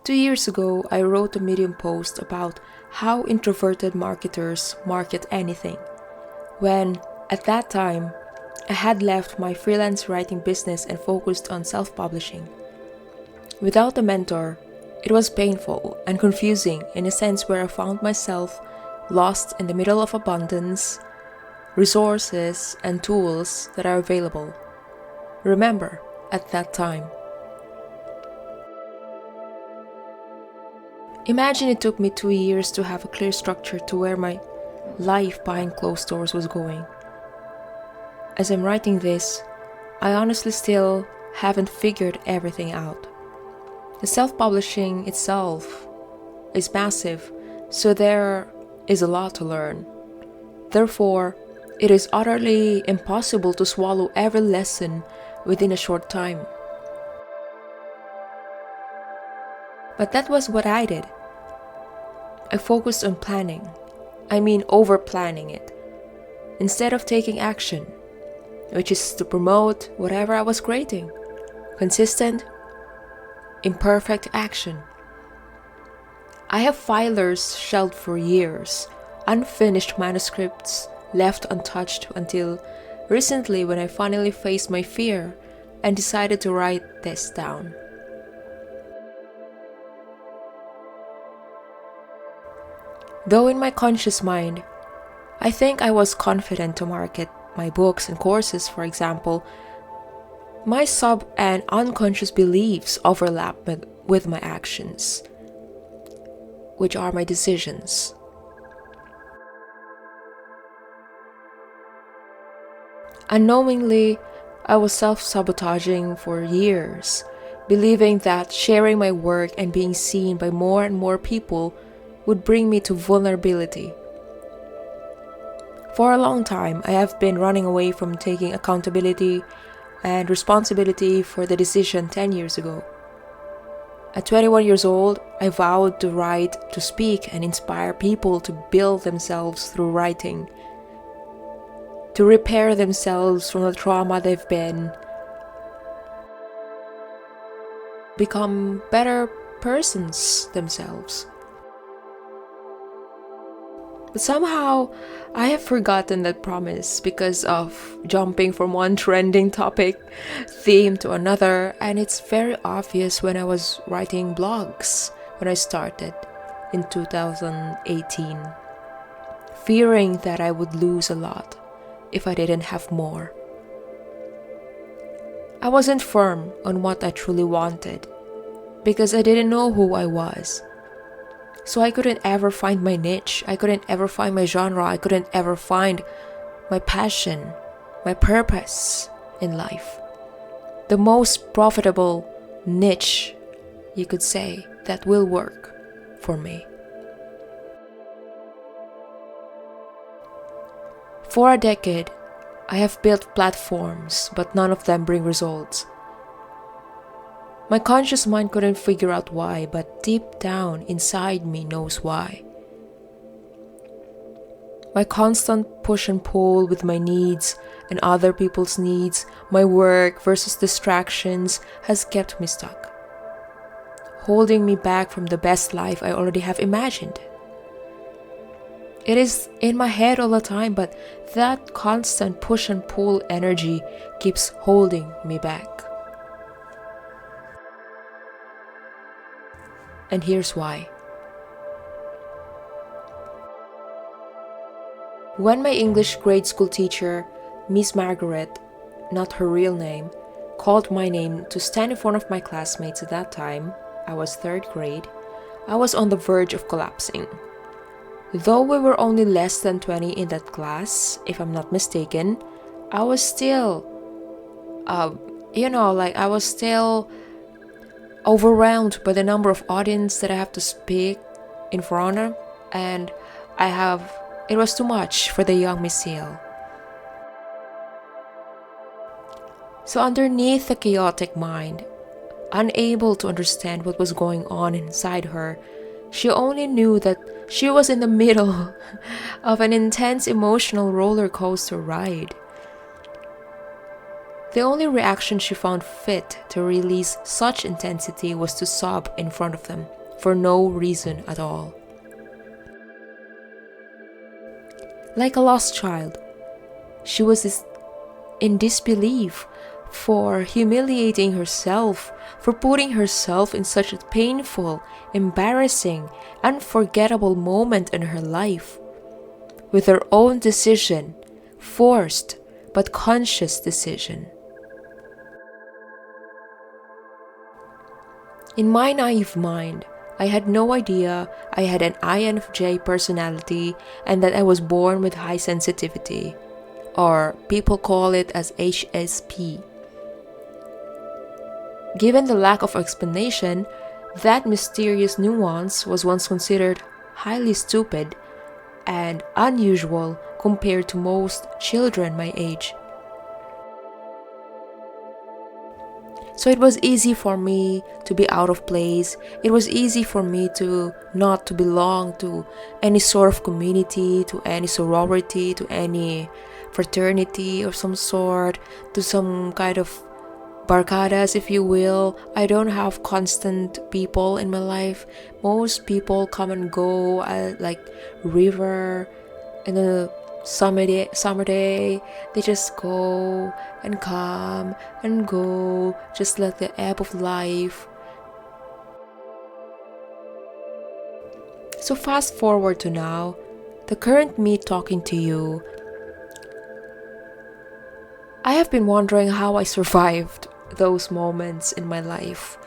2 years ago, I wrote a Medium post about how introverted marketers market anything, when, at that time, I had left my freelance writing business and focused on self-publishing. Without a mentor, it was painful and confusing in a sense where I found myself lost in the middle of abundance, resources, and tools that are available. Remember, at that time. Imagine it took me 2 years to have a clear structure to where my life behind closed doors was going. As I'm writing this, I honestly still haven't figured everything out. The self-publishing itself is massive, so there is a lot to learn. Therefore, it is utterly impossible to swallow every lesson within a short time. But that was what I did. I focused on planning. Over-planning it, instead of taking action, which is to promote whatever I was creating. Consistent, imperfect action. I have filers shelved for years, unfinished manuscripts left untouched until recently when I finally faced my fear and decided to write this down. Though in my conscious mind, I think I was confident to market my books and courses, for example, my sub and unconscious beliefs overlap with my actions, which are my decisions. Unknowingly, I was self-sabotaging for years, believing that sharing my work and being seen by more and more people would bring me to vulnerability. For a long time, I have been running away from taking accountability and responsibility for the decision 10 years ago. At 21 years old, I vowed to write, to speak, and inspire people to build themselves through writing, to repair themselves from the trauma they've been, become better persons themselves. But somehow, I have forgotten that promise because of jumping from one trending topic theme to another, and it's very obvious when I was writing blogs when I started in 2018, fearing that I would lose a lot if I didn't have more. I wasn't firm on what I truly wanted because I didn't know who I was. So I couldn't ever find my niche, I couldn't ever find my genre, I couldn't ever find my passion, my purpose in life. The most profitable niche, you could say, that will work for me. For a decade, I have built platforms, but none of them bring results. My conscious mind couldn't figure out why, but deep down inside me knows why. My constant push and pull with my needs and other people's needs, my work versus distractions, has kept me stuck, holding me back from the best life I already have imagined. It is in my head all the time, but that constant push and pull energy keeps holding me back. And here's why. When my English grade school teacher, Miss Margaret, not her real name, called my name to stand in front of my classmates at that time, I was 3rd grade, I was on the verge of collapsing. Though we were only less than 20 in that class, if I'm not mistaken, I was still, I was still overwhelmed by the number of audience that I have to speak in front of, and it was too much for the young Mecyll. So underneath the chaotic mind, unable to understand what was going on inside her, she only knew that she was in the middle of an intense emotional roller coaster ride. The only reaction she found fit to release such intensity was to sob in front of them, for no reason at all. Like a lost child, she was in disbelief for humiliating herself, for putting herself in such a painful, embarrassing, unforgettable moment in her life. With her own decision, forced but conscious decision. In my naive mind, I had no idea I had an INFJ personality and that I was born with high sensitivity, or people call it as HSP. Given the lack of explanation, that mysterious nuance was once considered highly stupid and unusual compared to most children my age. So it was easy for me to be out of place. It was easy for me to not to belong to any sort of community, to any sorority, to any fraternity of some sort, to some kind of barcadas, if you will. I don't have constant people in my life. Most people come and go, like river in a summer day. They just go and come and go, just like the ebb of life. So fast forward to now, the current me talking to you. I have been wondering how I survived those moments in my life,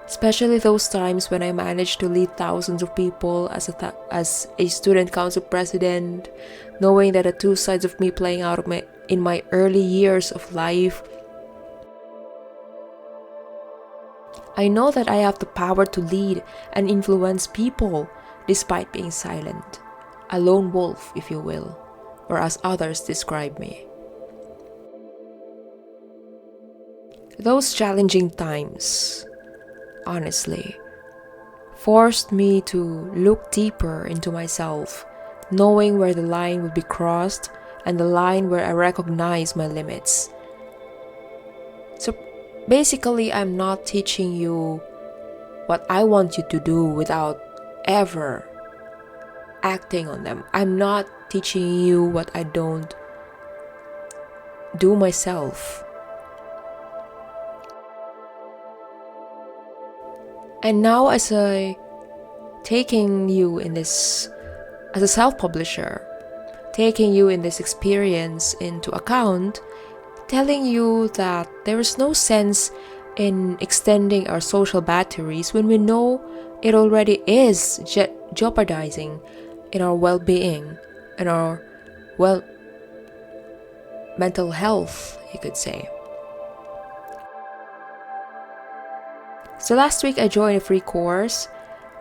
especially those times when I managed to lead thousands of people as a student council president, knowing that the two sides of me playing out in my early years of life. I know that I have the power to lead and influence people despite being silent, a lone wolf, if you will, or as others describe me. Those challenging times, honestly, forced me to look deeper into myself, knowing where the line would be crossed and the line where I recognize my limits. So basically, I'm not teaching you what I want you to do without ever acting on them. I'm not teaching you what I don't do myself. And now as a self-publisher, taking you in this experience into account, telling you that there is no sense in extending our social batteries when we know it already is jeopardizing in our well-being, in our mental health, you could say. So last week I joined a free course,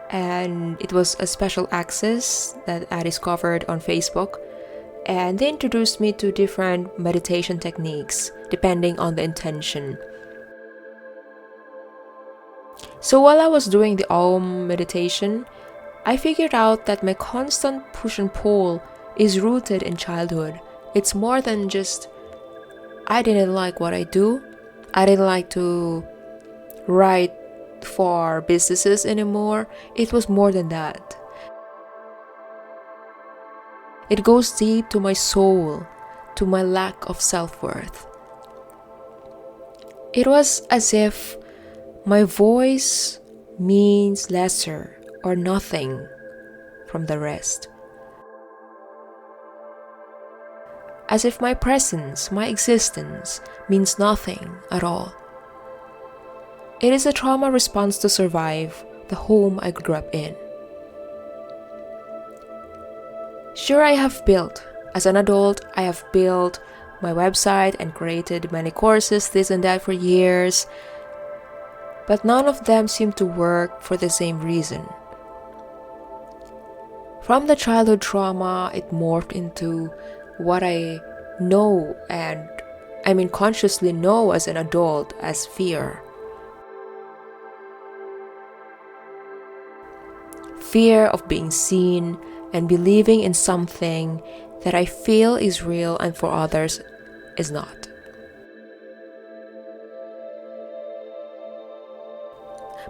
and it was a special access that I discovered on Facebook, and they introduced me to different meditation techniques depending on the intention. So while I was doing the Om meditation, I figured out that my constant push and pull is rooted in childhood. It's more than just I didn't like what I do. I didn't like to write for businesses anymore. It was more than that. It goes deep to my soul, to my lack of self-worth. It was as if my voice means lesser or nothing from the rest. As if my presence, my existence, means nothing at all. It is a trauma response to survive the home I grew up in. Sure, as an adult, I have built my website and created many courses, this and that for years, but none of them seem to work for the same reason. From the childhood trauma, it morphed into what I know and consciously know as an adult as fear. Fear of being seen and believing in something that I feel is real and for others is not.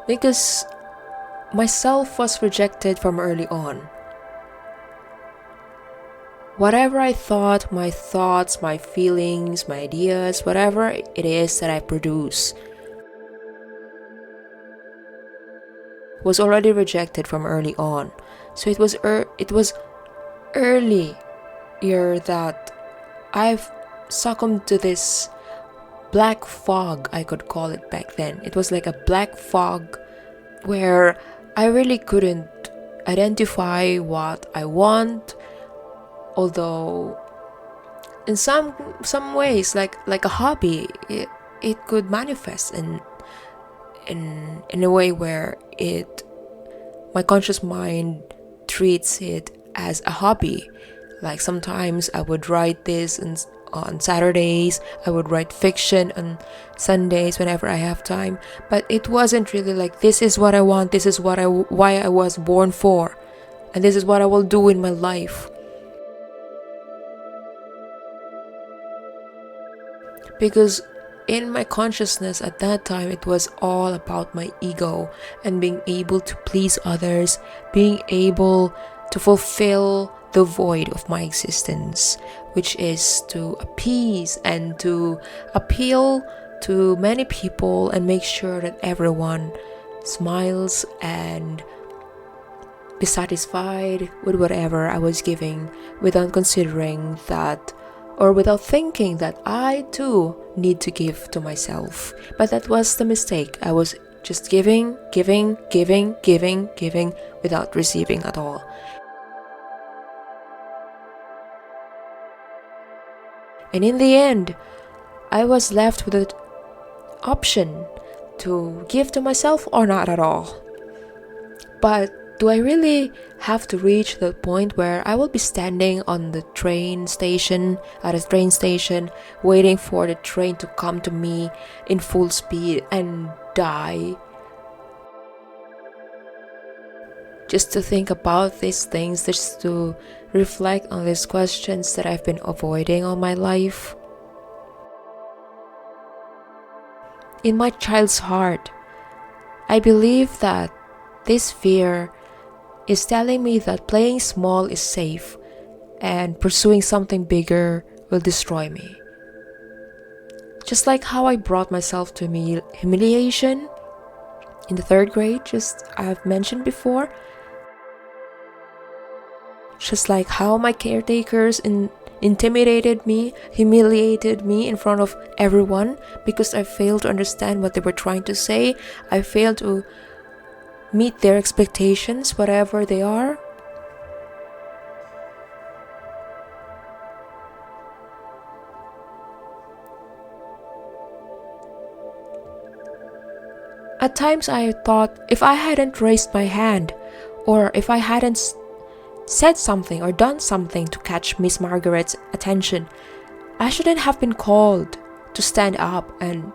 Because myself was rejected from early on. Whatever I thought, my thoughts, my feelings, my ideas, whatever it is that I produce, was already rejected from early on. So it was earlier that I've succumbed to this black fog, I could call it back then. It was like a black fog where I really couldn't identify what I want, although in some ways, like a hobby, it could manifest in a way where my conscious mind treats it as a hobby. Like sometimes I would write this on Saturdays, I would write fiction on Sundays whenever I have time, but it wasn't really like, this is what I want, this is why I was born for, and this is what I will do in my life. Because in my consciousness at that time, it was all about my ego and being able to please others, being able to fulfill the void of my existence, which is to appease and to appeal to many people and make sure that everyone smiles and be satisfied with whatever I was giving, without considering that, or without thinking that I too need to give to myself. But that was the mistake. I was just giving without receiving at all. And in the end, I was left with the option to give to myself or not at all. But do I really have to reach the point where I will be standing on the train station, at a train station, waiting for the train to come to me in full speed and die? Just to think about these things, just to reflect on these questions that I've been avoiding all my life. In my child's heart, I believe that this fear is telling me that playing small is safe and pursuing something bigger will destroy me. Just like how I brought myself to humiliation in the 3rd grade, just I've mentioned before. Just like how my caretakers intimidated me, humiliated me in front of everyone because I failed to understand what they were trying to say. I failed to meet their expectations, whatever they are. At times I thought, if I hadn't raised my hand, or if I hadn't said something or done something to catch Miss Margaret's attention, I shouldn't have been called to stand up and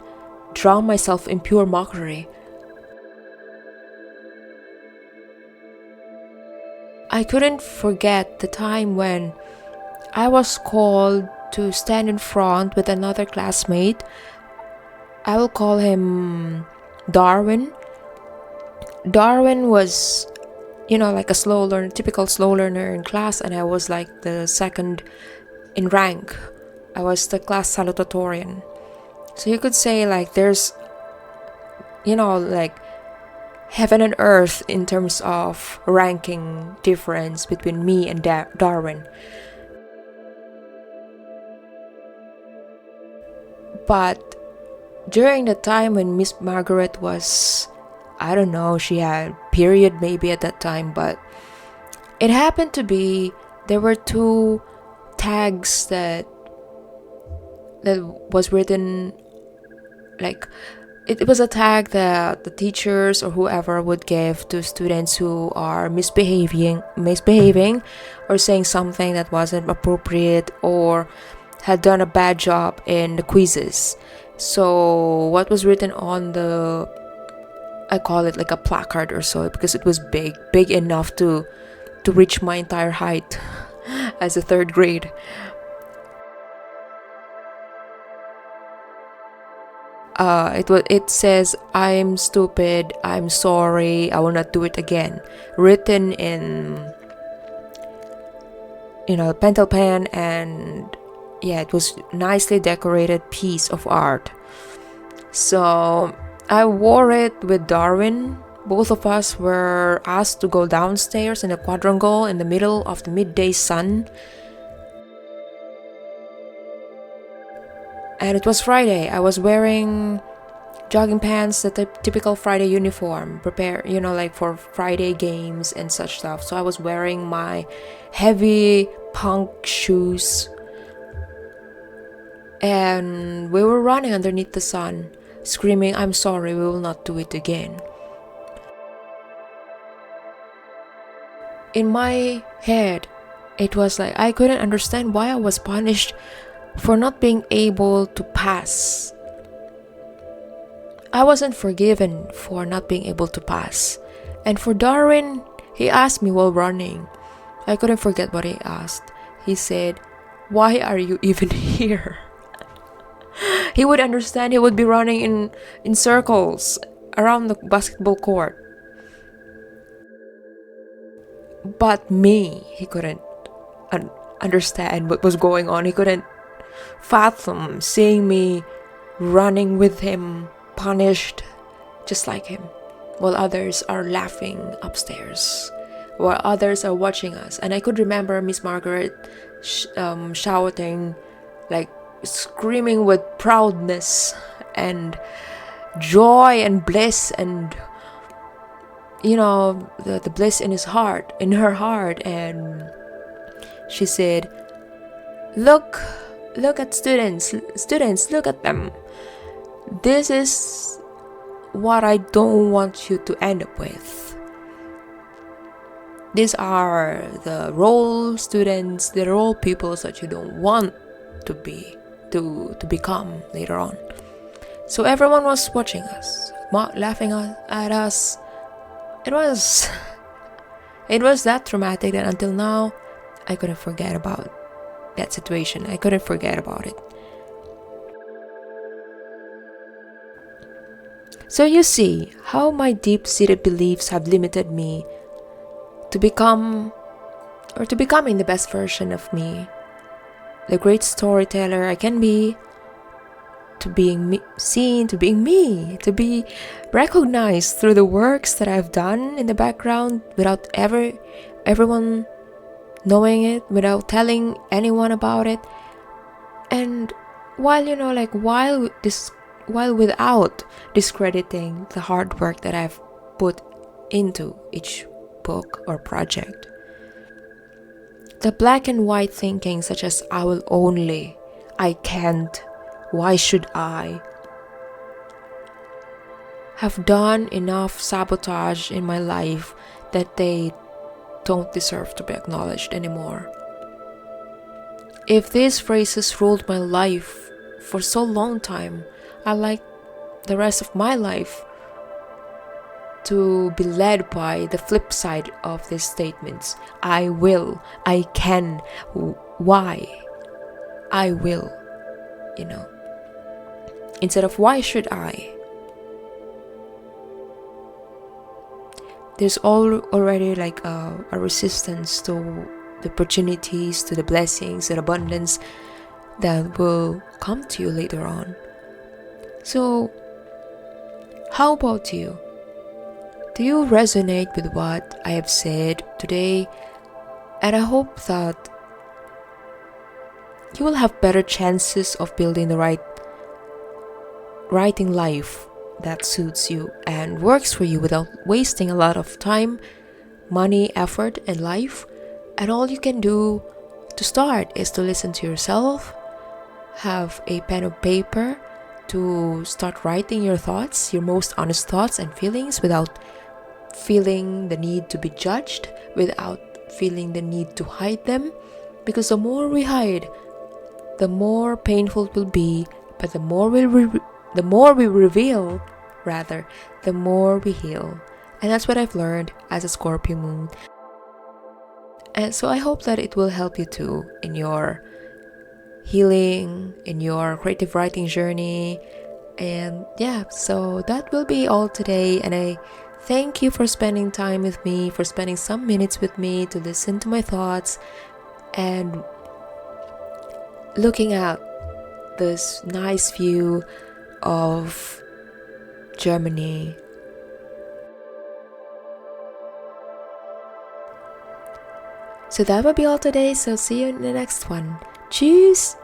drown myself in pure mockery. I couldn't forget the time when I was called to stand in front with another classmate. I will call him Darwin. Darwin was, like a typical slow learner in class, and I was like the second in rank. I was the class salutatorian. So you could say like there's, like heaven and earth in terms of ranking difference between me and Darwin. But during the time when Miss Margaret was, I don't know, she had period maybe at that time, but it happened to be there were 2 tags that was written, like it was a tag that the teachers or whoever would give to students who are misbehaving or saying something that wasn't appropriate or had done a bad job in the quizzes. So what was written on I call it like a placard or so, because it was big enough to reach my entire height as a 3rd grade. It says, "I'm stupid, I'm sorry, I will not do it again," written in pencil pen, and yeah, it was nicely decorated piece of art. So I wore it with Darwin. Both of us were asked to go downstairs in a quadrangle in the middle of the midday sun. And it was Friday. I was wearing jogging pants, the typical Friday uniform, prepare, like for Friday games and such stuff. So I was wearing my heavy punk shoes, and we were running underneath the sun, screaming, "I'm sorry, we will not do it again." In my head, it was like I couldn't understand why I was punished for not being able to pass. I wasn't forgiven for not being able to pass. And for Darwin, he asked me while running. I couldn't forget what he asked. He said, "Why are you even here?" He would understand. He would be running in circles around the basketball court. But me, he couldn't understand what was going on. He couldn't fathom seeing me running with him, punished just like him, while others are laughing upstairs, while others are watching us. And I could remember Miss Margaret shouting, like screaming with proudness and joy and bliss, and the bliss in her heart. And she said, look at students, look at them. This is what I don't want you to end up with. These are the role students, the role pupils that you don't want to become later on. So everyone was watching us, laughing at us. It was that traumatic that until now I couldn't forget about that situation. I couldn't forget about it. So you see how my deep-seated beliefs have limited me to becoming the best version of me, the great storyteller I can be, to being seen, to being me, to be recognized through the works that I've done in the background without everyone knowing it, without telling anyone about it. And while without discrediting the hard work that I've put into each book or project. The black and white thinking, such as "I will only," "I can't," "why should I," have done enough sabotage in my life that they don't deserve to be acknowledged anymore. If these phrases ruled my life for so long time, I'd like the rest of my life to be led by the flip side of these statements. I will, I can, why, I will, instead of why should I. There's already like a resistance to the opportunities, to the blessings, the abundance that will come to you later on. So, how about you? Do you resonate with what I have said today? And I hope that you will have better chances of building the writing life that suits you and works for you without wasting a lot of time, money, effort, and life. And all you can do to start is to listen to yourself, have a pen and paper to start writing your thoughts, your most honest thoughts and feelings, without feeling the need to be judged, without feeling the need to hide them. Because the more we hide, the more painful it will be, but the more we reveal, the more we heal. And that's what I've learned as a Scorpio moon. And so I hope that it will help you too in your healing, in your creative writing journey, And yeah, so that will be all today, and I thank you for spending time with me, for spending some minutes with me to listen to my thoughts and looking at this nice view of Germany. So that will be all today, so see you in the next one. Tschüss!